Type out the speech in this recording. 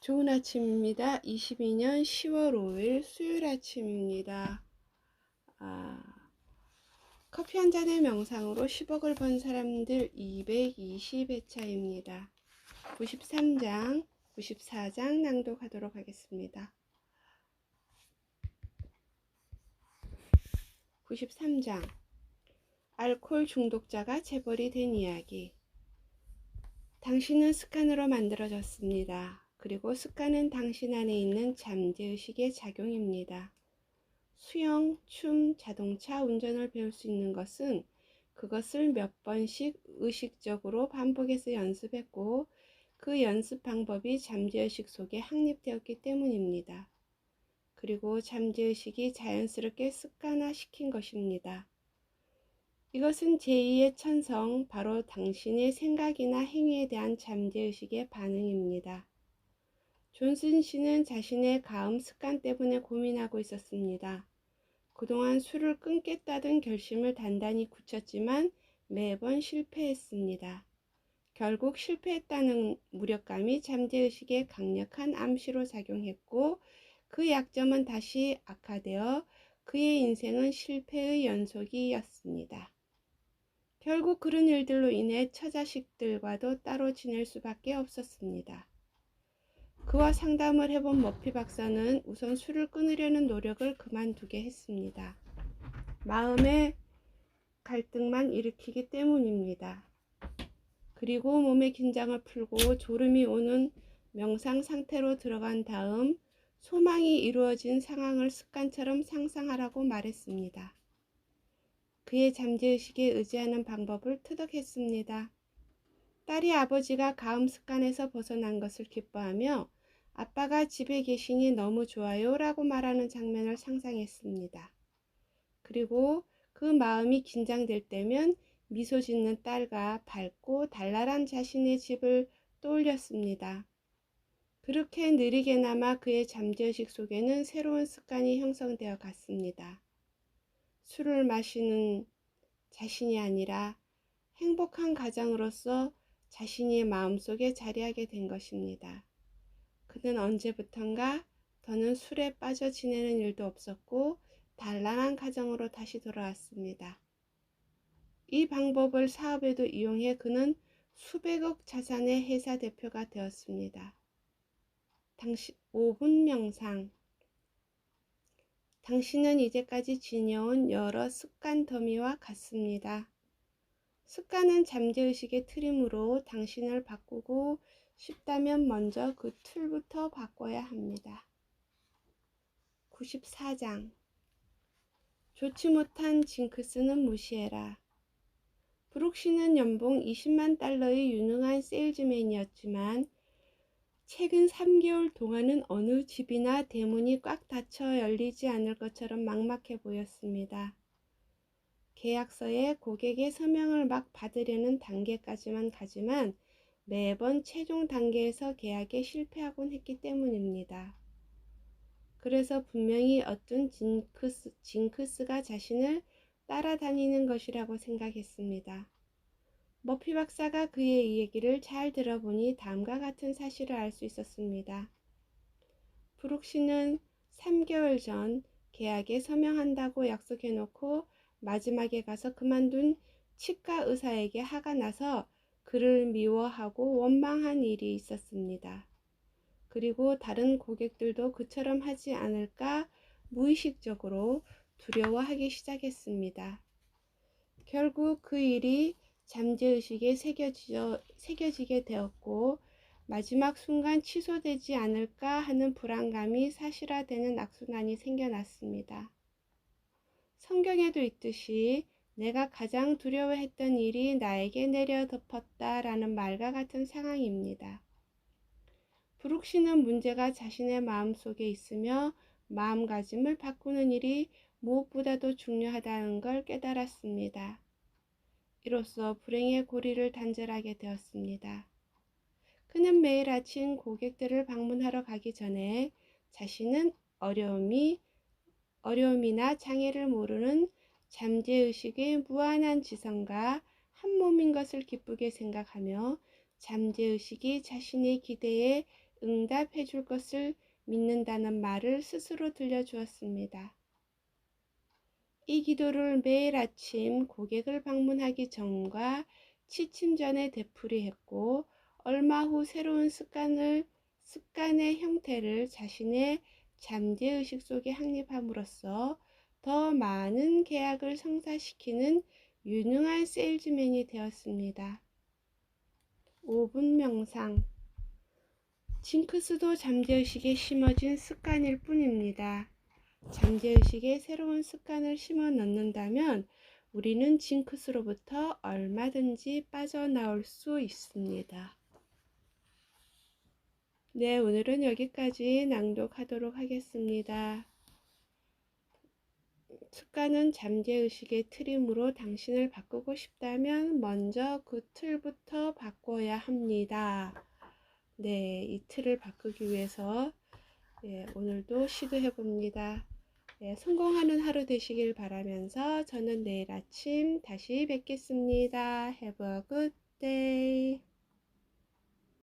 좋은 아침입니다. 22년 10월 5일 수요일 아침입니다. 커피 한 잔의 명상으로 10억을 번 사람들 220회차입니다. 93장, 94장 낭독하도록 하겠습니다. 93장 알코올 중독자가 재벌이 된 이야기. 당신은 습관으로 만들어졌습니다. 그리고 습관은 당신 안에 있는 잠재의식의 작용입니다. 수영, 춤, 자동차 운전을 배울 수 있는 것은 그것을 몇 번씩 의식적으로 반복해서 연습했고 그 연습 방법이 잠재의식 속에 확립되었기 때문입니다. 그리고 잠재의식이 자연스럽게 습관화시킨 것입니다. 이것은 제2의 천성, 바로 당신의 생각이나 행위에 대한 잠재의식의 반응입니다. 존슨 씨는 자신의 가음 습관 때문에 고민하고 있었습니다. 그동안 술을 끊겠다던 결심을 단단히 굳혔지만 매번 실패했습니다. 결국 실패했다는 무력감이 잠재의식에 강력한 암시로 작용했고 그 약점은 다시 악화되어 그의 인생은 실패의 연속이었습니다. 결국 그런 일들로 인해 처자식들과도 따로 지낼 수밖에 없었습니다. 그와 상담을 해본 머피 박사는 우선 술을 끊으려는 노력을 그만두게 했습니다. 마음의 갈등만 일으키기 때문입니다. 그리고 몸의 긴장을 풀고 졸음이 오는 명상 상태로 들어간 다음 소망이 이루어진 상황을 습관처럼 상상하라고 말했습니다. 그의 잠재의식에 의지하는 방법을 터득했습니다. 딸이 아버지가 가음 습관에서 벗어난 것을 기뻐하며 아빠가 집에 계시니 너무 좋아요 라고 말하는 장면을 상상했습니다. 그리고 그 마음이 긴장될 때면 미소 짓는 딸과 밝고 달랄한 자신의 집을 떠올렸습니다. 그렇게 느리게나마 그의 잠재의식 속에는 새로운 습관이 형성되어 갔습니다. 술을 마시는 자신이 아니라 행복한 가장으로서 자신의 마음속에 자리하게 된 것입니다. 그는 언제부턴가 더는 술에 빠져 지내는 일도 없었고 단란한 가정으로 다시 돌아왔습니다. 이 방법을 사업에도 이용해 그는 수백억 자산의 회사 대표가 되었습니다. 5분 명상. 당신은 이제까지 지녀온 여러 습관 더미와 같습니다. 습관은 잠재의식의 틀이므로 당신을 바꾸고 싶다면 먼저 그 틀부터 바꿔야 합니다. 94장 좋지 못한 징크스는 무시해라. 브룩 씨는 연봉 20만 달러의 유능한 세일즈맨이었지만 최근 3개월 동안은 어느 집이나 대문이 꽉 닫혀 열리지 않을 것처럼 막막해 보였습니다. 계약서에 고객의 서명을 막 받으려는 단계까지만 가지만 매번 최종 단계에서 계약에 실패하곤 했기 때문입니다. 그래서 분명히 어떤 징크스가 자신을 따라다니는 것이라고 생각했습니다. 머피 박사가 그의 이 얘기를 잘 들어보니 다음과 같은 사실을 알 수 있었습니다. 브룩 씨는 3개월 전 계약에 서명한다고 약속해놓고 마지막에 가서 그만둔 치과 의사에게 화가 나서 그를 미워하고 원망한 일이 있었습니다. 그리고 다른 고객들도 그처럼 하지 않을까 무의식적으로 두려워하기 시작했습니다. 결국 그 일이 잠재의식에 새겨지게 되었고 마지막 순간 취소되지 않을까 하는 불안감이 사실화되는 악순환이 생겨났습니다. 성경에도 있듯이 내가 가장 두려워했던 일이 나에게 내려덮었다라는 말과 같은 상황입니다. 브룩 씨는 문제가 자신의 마음속에 있으며 마음가짐을 바꾸는 일이 무엇보다도 중요하다는 걸 깨달았습니다. 이로써 불행의 고리를 단절하게 되었습니다. 그는 매일 아침 고객들을 방문하러 가기 전에 자신은 어려움이나 장애를 모르는 잠재의식의 무한한 지성과 한 몸인 것을 기쁘게 생각하며 잠재의식이 자신의 기대에 응답해 줄 것을 믿는다는 말을 스스로 들려주었습니다. 이 기도를 매일 아침 고객을 방문하기 전과 취침 전에 되풀이했고, 얼마 후 새로운 습관의 형태를 자신의 잠재의식 속에 확립함으로써 더 많은 계약을 성사시키는 유능한 세일즈맨이 되었습니다. 5분 명상. 징크스도 잠재의식에 심어진 습관일 뿐입니다. 잠재의식에 새로운 습관을 심어 넣는다면 우리는 징크스로부터 얼마든지 빠져나올 수 있습니다. 네, 오늘은 여기까지 낭독하도록 하겠습니다. 습관은 잠재의식의 틀이므로 당신을 바꾸고 싶다면 먼저 그 틀부터 바꿔야 합니다. 네, 이 틀을 바꾸기 위해서 오늘도 시도해 봅니다. 네, 성공하는 하루 되시길 바라면서 저는 내일 아침 다시 뵙겠습니다. Have a good day.